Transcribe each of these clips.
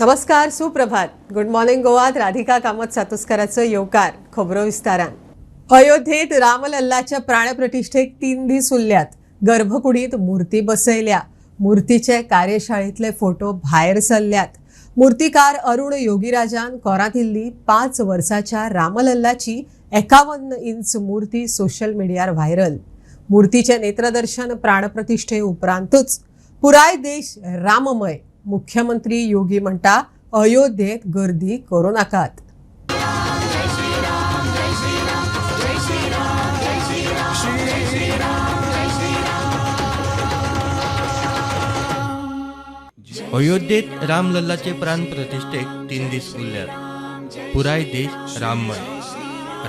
नमस्कार, सुप्रभात. Good morning गोवात Radhika Kamat सातुस्कराचं येवकार. खबरो विस्तारान. अयोध्येत रामलल्लाच्या प्राणप्रतिष्ठेक 3 दीस उरल्यात. गर्भकुडीत मूर्ती बसयल्या. मूर्तीचे कार्यशाळेतले फोटो भायर सरल्यात. मूर्तिकार अरुण योगीराजान कोरांतिल्ली 5 वर्साच्या रामलल्लाची 51 इंच मूर्ती सोशल मीडियार व्हायरल. मूर्तीचे नेत्रदर्शन प्राणप्रतिष्ठे उपरांतूच पुराय देश राममय. मुख्यमंत्री योगी म्हणटा अयोध्येत गर्दी करू नाकात. अयोध्येत रामलल्लाचे प्राण प्रतिष्ठेक 3 दीस उरल्यात. पुराय देश राममय.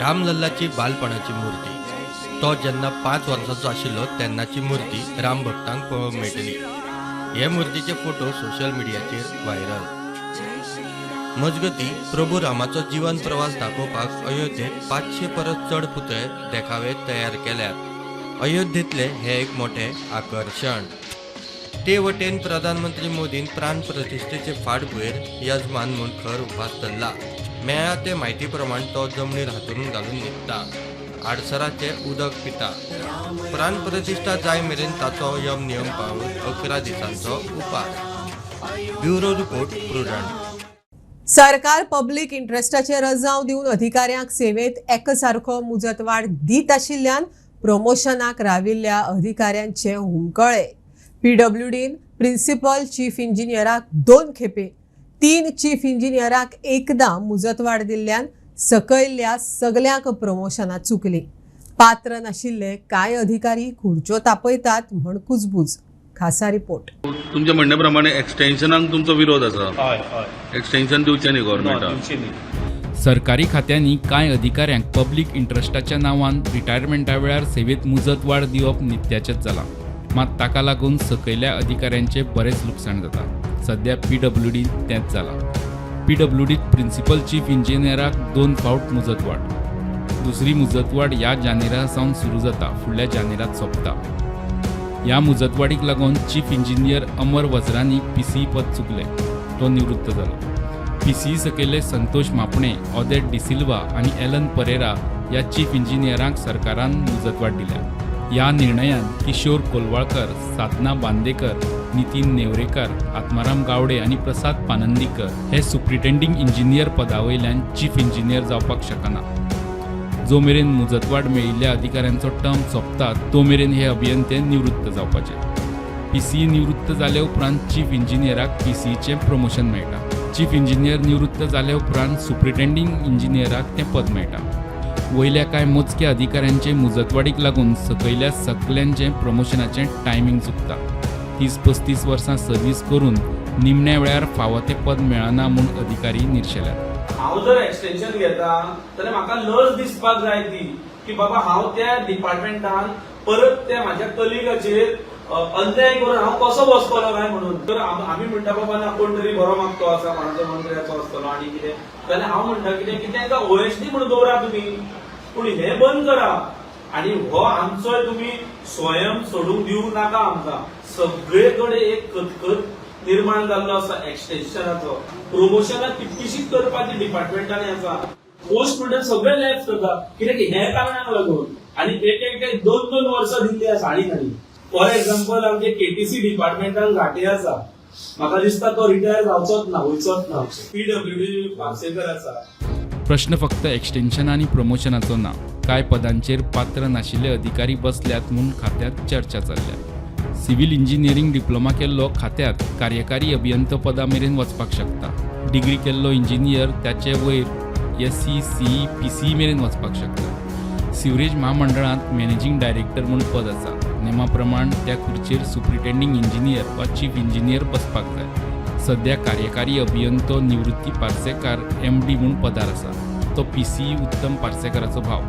रामलल्लाची बालपणाची मूर्ती. तो जेन्ना 5 वर्सांचो आशिल्लो तेन्नाची मूर्ती राम भक्तांक पळोवंक मेळटली. हे मूर्तीचे फोटो सोशल मिडियाचेर व्हायरल. मजगती प्रभू रामाचो जीवन प्रवास दाखोवपाक अयोध्येत 500 परस चड पुतळे देखावे तयार केल्यात. अयोध्येतले हे एक मोठे आकर्षण. ते वटेन प्रधानमंत्री मोदीन प्राण प्रतिष्ठेचे फाटभुंयेर यजमान म्हूण खर उपास धरला. मेळ्ळा ते म्हायती प्रमाण तो जमनीर हातरून घालून न्हिदता. आडसराचे उदक पिता. प्राण प्रतिष्ठा जाय मेरेन ताचो यम नियम पाळून 11 दिसांचो उपास. Bureau report prudent. सरकार पब्लीक इंट्रस्टाचे रजाव दिवन अधिकाऱ्यांक सेवेत एकसारखो मुजतवाड दीत आशिल्ल्यान प्रमोशनाक राविल्ल्या अधिकाऱ्यांचे हुमकळे. PWDन प्रिन्सिपल चीफ इंजिनियराक 2 खेपे, 3 चीफ इंजिनियराक एकदां मुजतवाड दिल्ल्यान सकयल्ल्या सगळ्यांक प्रमोशनां चुकली. पात्र नाशिल्ले कांय अधिकारी खुर्च्यो तापयतात म्हण कुजबूज. खासा रिपोर्ट. तुमच्या म्हणण्या प्रमाणे एक्सटेन्शनाक तुमचो विरोध आसा. हय एक्सटेन्शन दिवचें न्ही गव्हर्नमेंटाक. सरकारी खात्यांनी कांय अधिकाऱ्यांक पब्लीक इंट्रस्टाच्या नांवान रिटायरमेंटा वेळार सेवेत मुजतवाड दिवप नित्याचेच जालां. मात ताका लागून सकयल्या अधिकाऱ्यांचे बरेच लुकसाण जाता. सध्या PWD तेंच जालां. PWDत प्रिन्सिपल चीफ इंजिनियराक 2 फावट मुजतवाड. दुसरी मुजतवाड ह्या जानेरा सावन सुरू जाता, फुडल्या जानेरात सोंपता. ह्या मुजतवाडीक लागून चीफ इंजिनियर अमर वझरानी PCE पद चुकले. तो निवृत्त जालो. PCE सकयले संतोष मापणे, ऑदेट डिसिल्वा आनी एलन परेरा ह्या चीफ इंजिनियरांक सरकारान मुजतवाड दिल्या. ह्या निर्णयान किशोर कोलवाळकर, साधना बांदेकर, नितीन नेवरेकर, आत्माराम गावडे आनी प्रसाद पानंदीकर हे सुप्रिटेंडिंग इंजिनियर पदा वयल्यान चीफ इंजिनियर जावपाक शकना. जो मेरेन मुजतवाड मेळिल्ल्या अधिकाऱ्यांचो टर्म सोंपता तो मेरेन हे अभियंते निवृत्त जावपाचे. PCE निवृत्त जाले उपरांत चीफ इंजिनियराक PCEचें प्रमोशन मेळटा. चीफ इंजिनियर निवृत्त जाले उपरांत सुप्रिटेंडिंग इंजिनियराक तें पद मेळटा. वयल्या कांय मोजक्या अधिकाऱ्यांचे मुजतवाडीक लागून सकयल्या सगळ्यांचे प्रमोशनाचें टायमींग चुकता. 30-35 वर्सां सर्वीस करून निमण्या वेळार फावो तें पद मेळना म्हूण अधिकारी निर्शेल्यात. हांव जर एक्सटेन्शन घेता जाल्यार म्हाका लज दिसपाक जाय ती की बाबा हांव त्या डिपार्टमेंटान परत त्या म्हाज्या कलिगाचेर अन्याय करून हांव कसो बसतलो काय म्हणून. तर आमी म्हणटा बाबा ना कोण तरी बरो मागतो आसा कोणाचो मंत्र्याचो आसतलो आनी कितें जाल्यार हांव म्हणटा कितें की तांकां OSD म्हणून दवरा तुमी, पूण हे बंद करा. आनी हो आमचो तुमी स्वयं सोडूंक दिवंक नाका. आमकां सगळे कडेन एक खतखत निर्माण जाल्लो आसा एक्सटेन्शनाचो. प्रमोशनां कितकीशीच करपाची डिपार्टमेंटांनी आसा. पोस्ट स्टुडंट सगळे लॅप्स करता कित्याक हे कारणाक लागून. आनी एक 2-2 वर्सां दिल्ली आसा आनी. फॉर एक्झाम्पल आमचे KTC डिपार्टमेंटान घाटे आसा. म्हाका दिसता तो रिटायर जावचोच ना, वयचोच ना. PWD पार्सेकर आसा. प्रश्न फक्त एक्सटेन्शन आनी प्रमोशनाचो ना. कांय पदांचेर पात्र नाशिल्ले अधिकारी बसल्यात म्हूण खात्यांत चर्चा चल्ल्या. सिव्हिल इंजिनियरिंग डिप्लोमा केल्लो खात्यांत कार्यकारी अभियंता पदा मेरेन वचपाक शकता. डिग्री केल्लो इंजिनियर त्याचे वयर SE, CE, PCE मेरेन वचपाक शकता. सिवरेज महामंडळांत मॅनेजिंग डायरेक्टर म्हूण पद आसा. नेमा प्रमाण त्या खुर्चेर सुप्रिटेंडिंग इंजिनियर वा चीफ इंजिनियर बसपाक जाय. सध्या कार्यकारी अभियंतो निवृत्ती पार्सेकार MD म्हूण पदार आसा. तो PCE उत्तम पार्सेकाराचो भाव.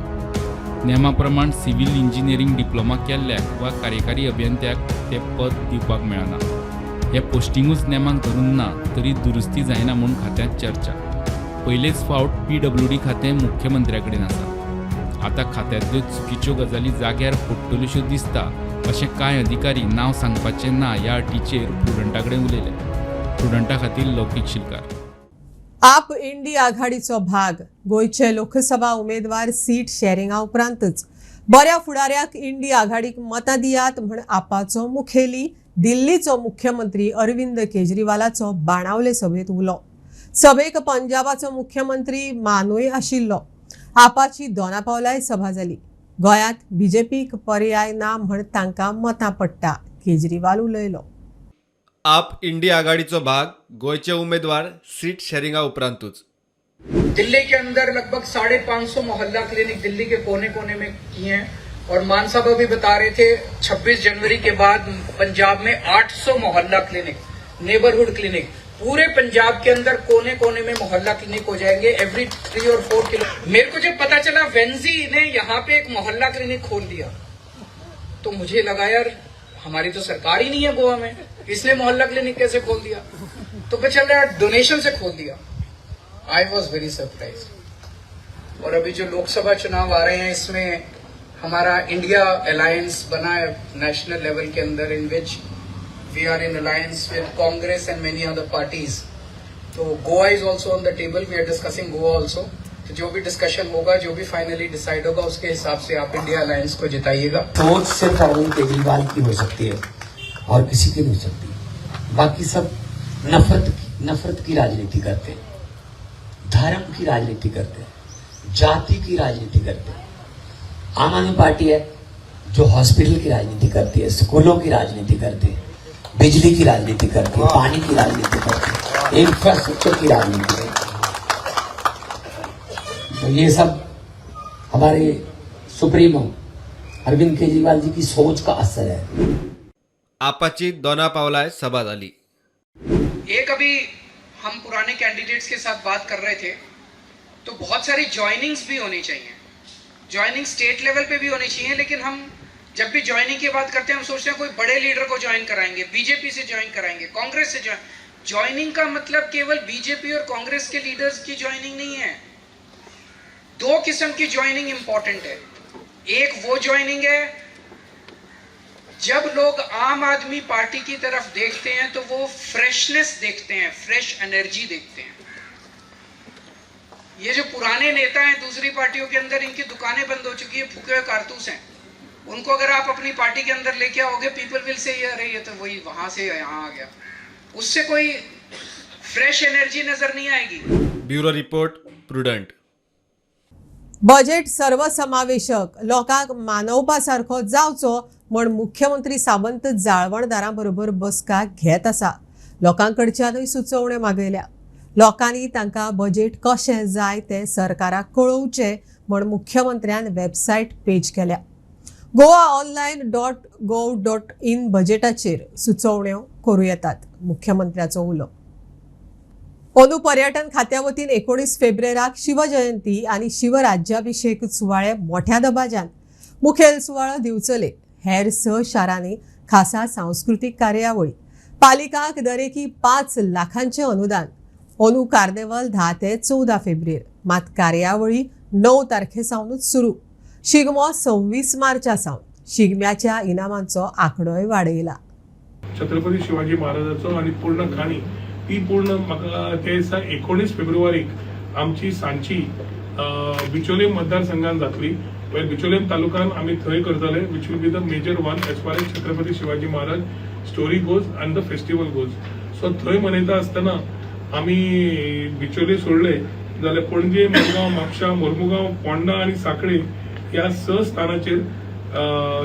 नेमा प्रमाण सिव्हिल इंजिनियरिंग डिप्लोमा केल्ल्याक वा कार्यकारी अभियंत्याक ते पद दिवपाक मेळना. हे पोस्टिंगूच नेमाक धरून ना तरी दुरुस्ती जायना म्हूण खात्यांत चर्चा. पयलेच फावट PWD खातें मुख्यमंत्र्या कडेन आसा. आता खात्यांतल्यो चुकीच्यो गजाली जाग्यार पडटल्योशो दिसता अशें कांय अधिकारी नांव सांगपाचें ना ह्या अटीचेर प्रुडंटा कडेन उलयले. प्रुडंटा खातीर लौकीक शिलकार. आप इंडी आघाडीचो भाग गोंयचे लोकसभा उमेदवार सीट शेअरिंगा उपरांतच बऱ्या फुडाऱ्याक इंडी आघाडीक मतां दियात म्हण आपाचो मुखेली दिल्लीचो मुख्यमंत्री अरविंद केजरीवालाचो बाणावले सभेत उलो. सभेक पंजाबाचो मुख्यमंत्री मानूय आशिल्लो. आपाची दोनापावलाय सभा जाली. गोंयांत बीजेपीक पर्याय ना म्हण तांकां मतां पडटा. केजरीवाल उलयलो. आप इंडी आघाडीचो भाग गोयचे उमेदवार सीट शेअरिंगा उपरांतूच. दिल्ली के अंदर लगभग 550 मोहल्ला क्लिनिक दिल्ली के कोने कोने में किए हैं और मान साहब अभी बता रहे थे 26 जनवरी के बाद पंजाब में 800 मोहल्ला क्लिनिक, नेबरहुड क्लिनिक, पूरे पंजाब के अंदर कोने कोने में मोहल्ला क्लिनिक हो जाएंगे एवरी 3 और 4 किलो. मेरे को जब पता चला वेंजी ने यहाँ पे एक मोहल्ला क्लिनिक खोल दिया तो मुझे लगा यार हमारी तो सरकार ही नहीं है गोवा में, इसने मोहल्ला क्लिनिक कैसे खोल दिया. तो पता चल रहा है डोनेशन से खोल दिया. I was very surprise. और अभी जो लोकसभा चुनाव आ रहे हैं इसमें हमारा इंडिया अलायंस बना है नेशनल लेवल के अंदर, in which we are in alliance with Congress and many other parties. तो Goa is also on the table. We are discussing Goa also. तो जो भी डिस्कशन होगा, जो भी फाइनली डिसाइड होगा, उसके हिसाब से आप इंडिया अलायंस को जिताइएगा. सोच सिर्फ अरविंद केजरीवाल की हो सकती है और किसी की नहीं हो सकती. बाकी सब नफरत की राजनीति करते हैं, धर्म की राजनीति करते हैं, जाति की राजनीति करते हैं. आम आदमी पार्टी है जो हॉस्पिटल की राजनीति करती है, स्कूलों की राजनीति करती है, बिजली की राजनीति करती है, पानी की राजनीति करती है, इंफ्रास्ट्रक्चर की राजनीति करती है. तो ये सब हमारे सुप्रीमो अरविंद केजरीवाल जी की सोच का असर है. आपाची दोनापावलाय सभा झाली. एक अभी हम पुराने कैंडिडेट्स के साथ बात कर रहे थे तो बहुत सारी ज्वाइनिंग्स भी होनी चाहिए. ज्वाइनिंग स्टेट लेवल पे भी होनी चाहिए, लेकिन हम जब भी ज्वाइनिंग की बात करते हैं हम सोचते हैं कोई बड़े लीडर को ज्वाइन कराएंगे, बीजेपी से ज्वाइन कराएंगे, कांग्रेस से ज्वाइनिंग का मतलब केवल बीजेपी और कांग्रेस के लीडर्स की ज्वाइनिंग नहीं है. 2 किस्म की ज्वाइनिंग इंपॉर्टेंट है. एक वो ज्वाइनिंग है जब लोग आम आदमी पार्टी की तरफ देखते हैं तो वो फ्रेशनेस देखते हैं, फ्रेश एनर्जी देखते हैं. ये जो पुराने नेता हैं दूसरी पार्टियों के अंदर, इनकी दुकानें बंद हो चुकी है, फूके हुए कारतूस हैं. उनको अगर आप अपनी पार्टी के अंदर लेके आओगे, पीपल विल से अरे ये तो वही वहां से यहाँ आ गया. उससे कोई फ्रेश एनर्जी नजर नहीं आएगी. Bureau report prudent. बजेट सर्वसमावेशक लोकांक मानवपा सारखो जावचो म्हण मुख्यमंत्री सावंत जाळवणदारां बरोबर बसका घेत आसा. लोकांकडच्यानूय सुचोवण्यो मागयल्या. लोकांनी तांकां बजेट कशें जाय तें सरकाराक कळोवचें म्हण मुख्यमंत्र्यान वेबसायट पेज केल्या. goaonline.gov.in बजेटाचेर सुचोवण्यो करूं येतात. मुख्यमंत्र्याचो उलो. अंदू पर्यटन खात्या वतीन 19 फेब्रुवारीक शिवजयंती आनी शिवराज्याभिषेक सुवाळे मोठ्या दबाज्यान मुखेल सुवाळो दिवचले. हेर 6 शारांनी खासा सांस्कृतीक कार्यावळी. पालिकांक दरेकी 5 लाखांचे अनुदान. अंदू कार्निवल 10 ते 14 फेब्रुवार. मात कार्यावळी 9 तारखेसावनूच सुरू. शिगमो 26 मार्चासावन. शिगम्याच्या इनामांचो आंकडोय वाडयला. छत्रपती शिवाजी महाराजाचो आनी पूर्ण खाणी ती पूर्ण म्हाका ते दिसा 19 फेब्रुवारीक आमची सांची बिचोलेम मतदारसंघान जातली. वेल बिचोलेम तालुकान आमी थंय करतले, which will be the major one as far as Chhatrapati Shivaji Maharaj story goes and the festival goes. So थंय मनयता आसतना आमी बिचोले सोडले जाल्यार पणजे, मडगांव, म्हापशा, मोर्मुगांव, पोंडा आनी सांखळे ह्या 6 स्थानाचेर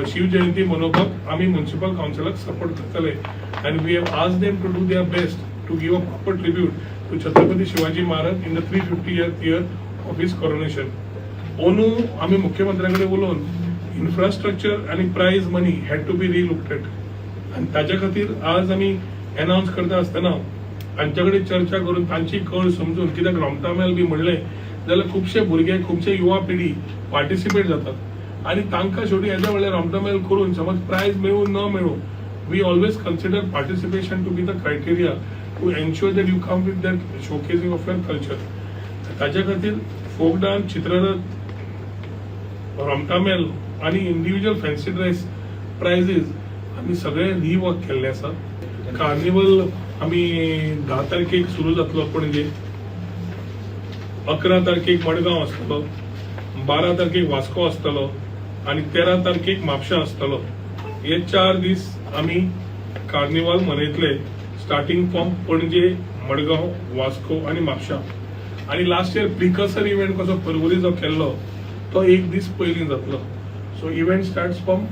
शिवजयंती मनोवपाक आमी म्युनिसिपल काउन्सिलाक सपोर्ट करतले. And we have asked them to do their best to give a proper tribute to Chhatrapati Shivaji Maharaj in the 350th year of his coronation. Onu आम्ही मुख्यमंत्र्यांकडे बोलून इन्फ्रास्ट्रक्चर आणि prize money had to be relooked at. आणि ताच्या खातीर आज आम्ही announce करता आसतना तांच्याकडे चर्चा करून तांची कळ समजून, कित्याक रोमटामेल बी म्हणले जाल्यार खुबशे भुरगे, खुबशे युवा पिढी पार्टिसिपेट जातात आणि तांकां शेवटी हेच्या म्हणल्यार रोमटामेल करून समज प्राइज मेळूं न मेळूं, we always consider participation to be the criteria to ensure that you come with that showcasing of your culture. ताच्या खातीर फोक डान्स, चित्ररथ, रोमटामेल आणि इंडिव्हिज्युअल फॅन्सी ड्रेस प्राइजेस आम्ही सगळे रिवर्क केल्ले आसा. कार्निवल आम्ही 10 तारखेक सुरू जातलो पणजे, 11 तारखेक मडगांव आसतलो, 12 तारखेक वास्को आसतलो आणि 13 तारखेक म्हापशा आसतलो. हे 4 दीस आम्ही कार्निवाल मनयतले, स्टार्टिंग फ्रॉम पणजे, मडगांव, वास्को आणि म्हापशा. आणि लास्ट इयर प्रिकर्सर इव्हेंट कसो परवरी जो केल्लो तो 1 दीस पयलीं जातलो. So event starts from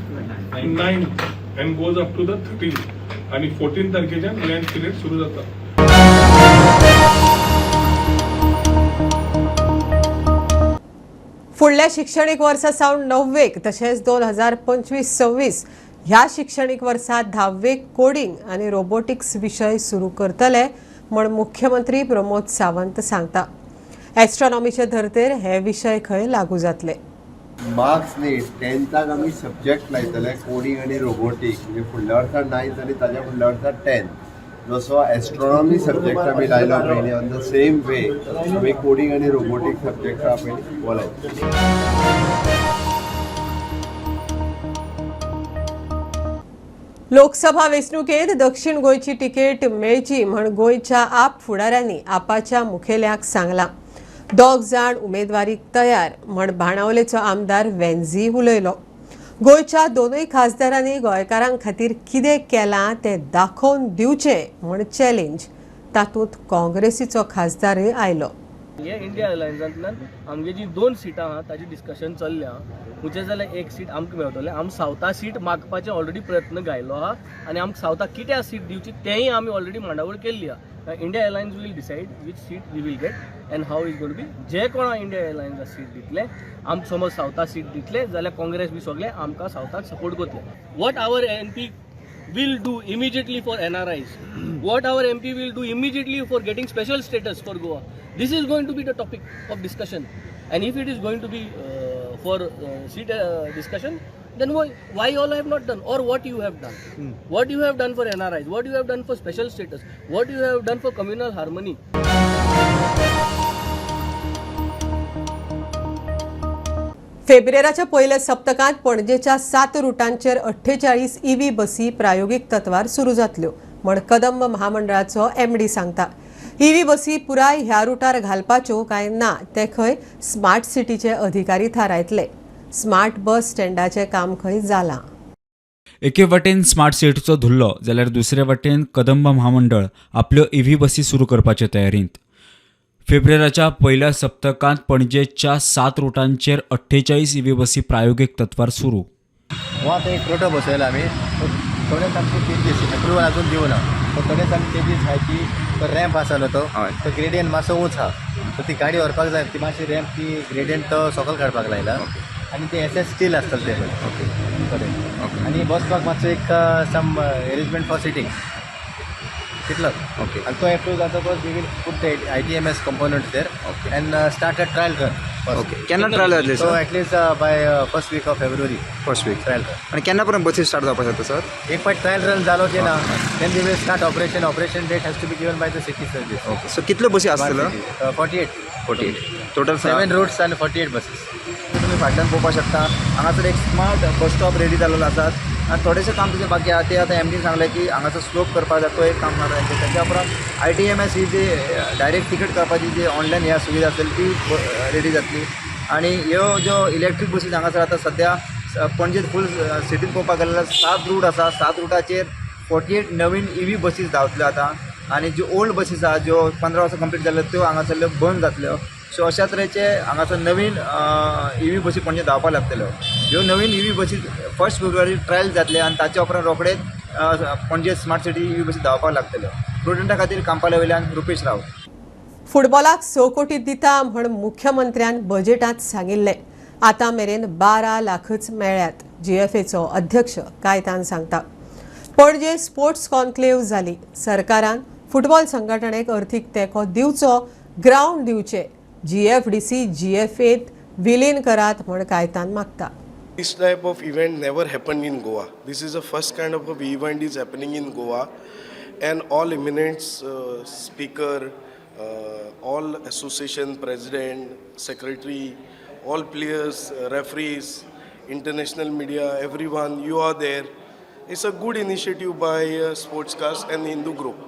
9th and goes up to the 13th आणि 14 तारखेच्यान लंच पिरियड सुरू जाता. फुडल्या शिक्षणीक वर्सा सावन 9वेक तशेंच 2025-26 ह्या शिक्षणीक वर्सात 10वेक कोडिंग आनी रोबोटिक्स विशय सुरू करतले म्हण मुख्यमंत्री प्रमोद सावंत सांगता. एस्ट्रॉनॉमीचे धर्तेर हे विशय खंय लागू जातले. मार्क्स न्ही 10थाक आमी सब्जेक्ट लायतले कोडिंग आनी रोबोटिक्स, म्हणजे फुडल्या वर्सा 9th आनी ताज्या फुडल्या वर्सा 10th. जसो एस्ट्रॉनॉमी सब्जेक्ट आमी लायलो पयलीं ऑन द सेम वे आमी कोडिंग आनी रोबोटिक्स सब्जेक्ट पयलीं शिकवले. लोकसभा वेंचणुकेत दक्षिण गोंयची तिकेट मेळची म्हण गोंयच्या आप फुडाऱ्यांनी आपाच्या मुखेल्याक सांगलां. 2 जाण उमेदवारीक तयार म्हण बाणावलेचो आमदार वेंझी उलयलो. गोंयच्या दोनूय खासदारांनी गोंयकारां खातीर कितें केलां तें दाखोवन दिवचें म्हण चॅलेंज. तातूंत काँग्रेसीचो खासदारय आयलो. हे इंडिया अलायन्सांतल्यान आमगे जी 2 सिटां आहा ताची डिस्कशन चल्ल्या. म्हणजे जाल्यार 1 सीट आमकां मेळटलें. आमी सावथा सीट मागपाचे ऑलरेडी प्रयत्न घायलो आहा आनी आमकां सावथाक कित्याक सीट दिवची तेंय आमी ऑलरेडी मांडावळ केल्ली आहा. India alliance will decide which seat we will get and how is going to be. जे कोणा इंडिया एलायन्साक सीट दितले, आमकां समज सावथा सीट दितले जाल्यार काँग्रेस बी सगळे आमकां सावथाक सपोर्ट करतले. What our MP will do immediately for NRIs, what our MP will do immediately for getting special status for Goa. This is going to be the topic of discussion, and if it is going to be for seat discussion, then why all I have not done, or what you have done, what you have done for NRIs, what you have done for special status, what you have done for communal harmony. फेब्रुवारीच्या पहिल्या सप्तकांत पणजेच्या 7 रुटांचेर 48 EV बसी प्रायोगिक तत्वार सुरू जातल्यो म्हण कदंब महामंडळाचो MD सांगता. EV बसी पुराय ह्या रुटार घालपाच्यो काय ना ते खंय स्मार्ट सिटीचे अधिकारी थारायतले. स्मार्ट बस स्टँडाचे काम खंय जालां. एके वटेन स्मार्ट सिटीचो धुल्लो जाल्यार दुसरे वटेन कदंब महामंडळ आपल्यो EV बसी सुरू करपाचे तयारींत. फेब्रुवारीच्या पहिल्या सप्तकांत पणजेच्या 7 रुटांचेर 48 EV बसी प्रायोगिक तत्वार सुरू. हो आतां एक प्रोटो बसयला आमी. थोडे आमचे चेंजीस अप्रुवल अजून दिवना. थोडे आमी चेंजीस आहाय की तो रॅम्प आसा न्हू तो ग्रेडियंट मातसो उंच आहा. सो ती गाडी व्हरपाक जाय ती मातशी रॅम्प ती ग्रेडियंट तो सकयल काडपाक लायला आनी ते SS स्टील आसतले ते बरें. आनी बसपाक मातसो एक सम अरेंजमेंट फॉर सिटींग तितलो. ओके. आनी तो एप्रूव जातकच we will put the ITMS component there and start a trial run. Okay. केन्ना ट्रायल जातली So sir? at least by first week of February. First week. Trial run. आणि केन्ना पर्यंत बसी स्टार्ट जावपाक शकता सर? एक फावट ट्रायल रन जालो की ना then we will start operation. Operation date has to be given by the city service. Okay. So कितल्यो बसी आसतल्यो? 48 टोटल 7 routes and 48 buses. तुम्ही फाटल्यान पळोवपाक शकता हांगासर एक स्मार्ट बस स्टॉप रेडी जाल्लो आसात आनी थोडेशें काम तुजें बाकी आहा ते आतां MD सांगलें की हांगासर स्लोप करपाक जाय तो एक काम करता. तेच्या उपरांत ITMS ही जी डायरेक्ट तिकेट करपाची जी ऑनलायन ह्या सुविधा आसतली ती रेडी जातली. आनी ह्यो ज्यो इलेक्ट्रीक बसीज हांगासर आतां सद्या पणजेंत फूल सिटीन पळोवपाक गेले जाल्यार 7 रूट आसा. 7 रुटाचेर 48 नवीन EV बसीज धांवतल्यो आतां आनी ज्यो ओल्ड बसीज आहा ज्यो 15 वर्सां कंप्लीट जाल्यो त्यो हांगासरल्यो बंद जातल्यो. सो अशा तरेचे हांगासर नवीन EV बसी पणजे धांवपाक लागतल्यो. ह्यो नवीन EV बसी 1 फेब्रुवारी ट्रायल जातले आनी ताच्या उपरांत रोखडेच पणजे स्मार्ट सिटी EV बसी धांवपाक लागतल्यो. स्टुडंटा खातीर कांपाले वयल्यान रुपेश राव. फुटबॉलाक 6 कोटी दिता म्हण मुख्यमंत्र्यान बजेटांत सांगिल्ले. आतां मेरेन 12 लाखच मेळ्ळ्यात. GFAचो अध्यक्ष कायतान सांगता. पणजे स्पोर्ट्स कॉन्क्लेव जाली. सरकारान फुटबॉल संघटणेक अर्थीक तेंको दिवचो, ग्रावंड दिवचे. GFDC GFAत विलीन करात म्हण कायतान मागता. This type of event never happened in Goa. This is the first kind of a event is happening in Goa, and all eminent speaker, all association president, secretary, all players, referees, international media, everyone, you are there. It's a good initiative by Sportscast and Hindu Group.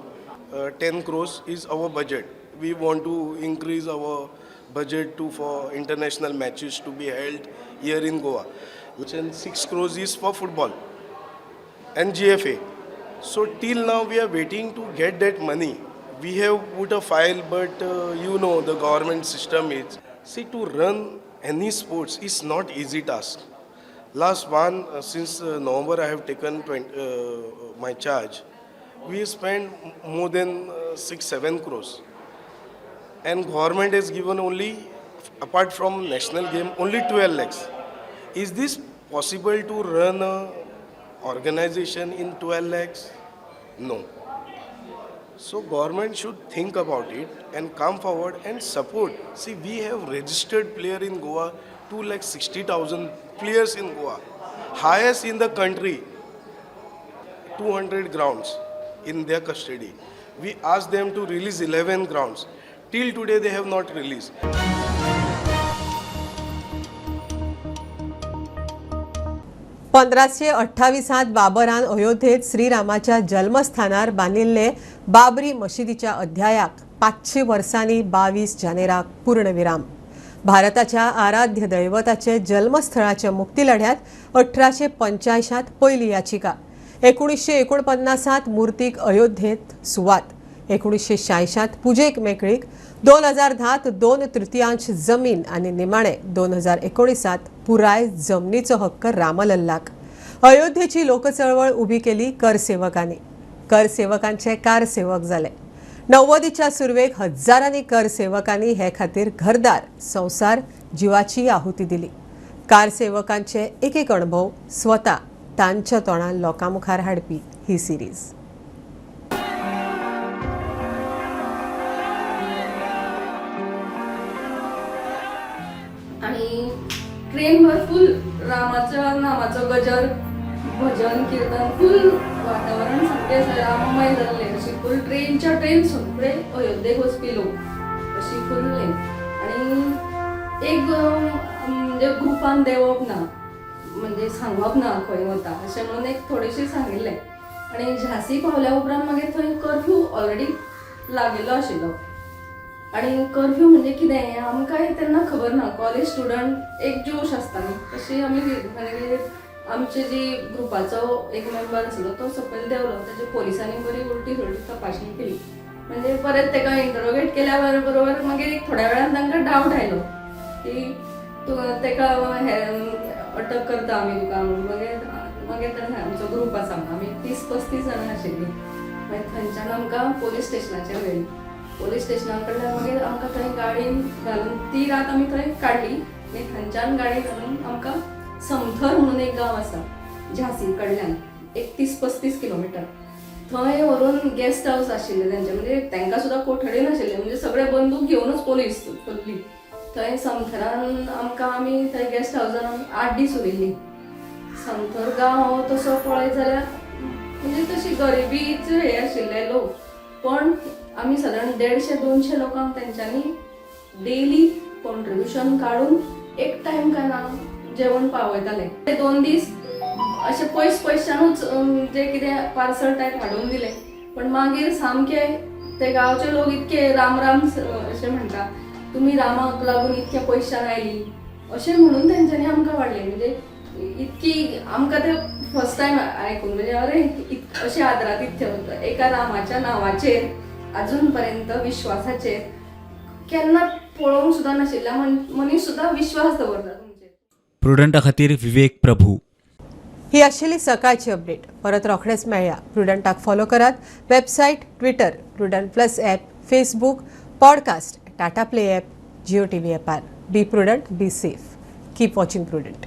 10 crores is our budget. We want to increase our budget for international matches to be held here in Goa. And 6 crores is for football and GFA. So till now we are waiting to get that money. We have put a file, but the government system is. See, to run any sports is not easy task. Since November I have taken my charge. We spent more than 6-7 crores. And government has given only, apart from national game, only 12 lakhs. Is this possible to run a organization in 12 lakhs? No. So government should think about it and come forward and support. See, we have registered player in Goa, 2,60,000 players in Goa. Highest in the country, 200 grounds in their custody. We asked them to release 11 grounds. Till today they have not released. पंधराशे 28 बाबरान अयोध्येत श्रीरामाच्या जन्मस्थानार बांदिल्ले बाबरी मशिदीच्या अध्यायाक 500 वर्सांनी 22 जानेराक पूर्णविराम. भारताच्या आराध्य दैवताचे जन्मस्थळाच्या मुक्तीलढ्यात 1885 पहिली याचिका. 1949 मुर्तीक अयोध्येत सुवात. 1966 पुजेक मेकळीक. 2010 2/3 जमीन आणि निमाणे 2019 पुराय जमनीचो हक्क रामलल्लाक. अयोध्येची लोकचळवळ उभी केली करसेवकांनी. करसेवकांचे कारसेवक जाले. 90च्या सुरवेक हजारांनी करसेवकांनी हे खातीर घरदार संसार जीवाची आहुती दिली. कारसेवकांचे एक अनुभव स्वता तांच्या तोंडान लोकांमुखार हाडपी ही सिरीज. आणि ट्रेनभर फुल रामाच्या नामाचं गजर भजन कीर्तन फुल वातावरण सामकें राममय जाल्लें. अशी फुल ट्रेन सगळे अयोध्येक वचपी लोक अशी फुल्ले. आणि एक म्हणजे ग्रुपान देवप ना, म्हणजे सांगप ना खंय वता अशें म्हणून एक थोडेशें सांगिल्लें. आणि झांसी पावल्या उपरांत मागीर थंय कर्फ्यू ऑलरेडी लागिल्लो आशिल्लो. आणि कर्फ्यू म्हणजे कितें आमकां तेन्ना खबर ना. कॉलेज स्टुडंट एक जोश आसता न्ही, तशी आमी म्हणजे आमचे जी ग्रुपाचो एक मेंबर आसलो तो सकयल देवलो. ताचे पोलिसांनी बरी उलटी सुलटी तपासणी केली. म्हणजे परत ताका इंटरोगेट केल्या बरोबर मागीर एक थोड्या वेळान तांकां डावट आयलो की ताका अटक करता आमी तुका म्हणून. मागीर ताणें आमचो ग्रूप आसा आमी 30-35 जाणां आशिल्लीं. मागीर थंयच्यान आमकां पोलीस स्टेशनाचेर व्हेली. पोलीस स्टेशना कडल्यान मागीर आमकां थंय गाडयेन घालून ती रात आमी थंय काडली. आनी थंयच्यान गाडी घालून आमकां समथर म्हणून एक गांव आसा झांसी कडल्यान एक 30-35 किलोमिटर. थंय व्हरून गेस्ट हाऊस आशिल्ले तेंचे. म्हणजे तांकां सुद्दां कोठडी नाशिल्ले. म्हणजे सगळे बंदूक घेवनूच पोलीस चल्ली. थंय समथरान आमी थंय गेस्ट हाऊसान आमी 8 दीस उरिल्लीं. समथर गांव तसो पळयत जाल्यार म्हणजे तशी गरिबीचे हे आशिल्ले लोक. पण आमी सादारण 150-200 लोकांक तेंच्यांनी डेली कॉन्ट्रिब्युशन काडून एक टायम काय ना जेवण पावयताले. ते 2 दीस अशे पयशानूच जे कितें पार्सल टायप हाडून दिले. पण मागीर सामके ते गांवचे लोक इतके राम अशें म्हणटा, तुमी रामाक लागून इतके पयशान आयली अशें म्हणून तेंच्यांनी आमकां वाडले. म्हणजे इतकी आमकां ते फर्स्ट टायम आयकून म्हणजे अरे अशें आदरातिथ्य एका रामाच्या नांवाचेर अजून पर्यंत विश्वासाचेर केन्ना पळोवंक सुद्दां नाशिल्ल्या मनीस सुद्दां विश्वास दवरता तुमचेर. प्रुडंटा खातीर विवेक प्रभू. ही आशिल्ली सकाळची अपडेट. परत रोखडेच मेळया. प्रुडंटाक फॉलो करात. Website, Twitter, Prudent plus app, Facebook, podcast, Tata Play app, Jio TV ॲपार. Be Prudent, be safe. Keep watching prudent.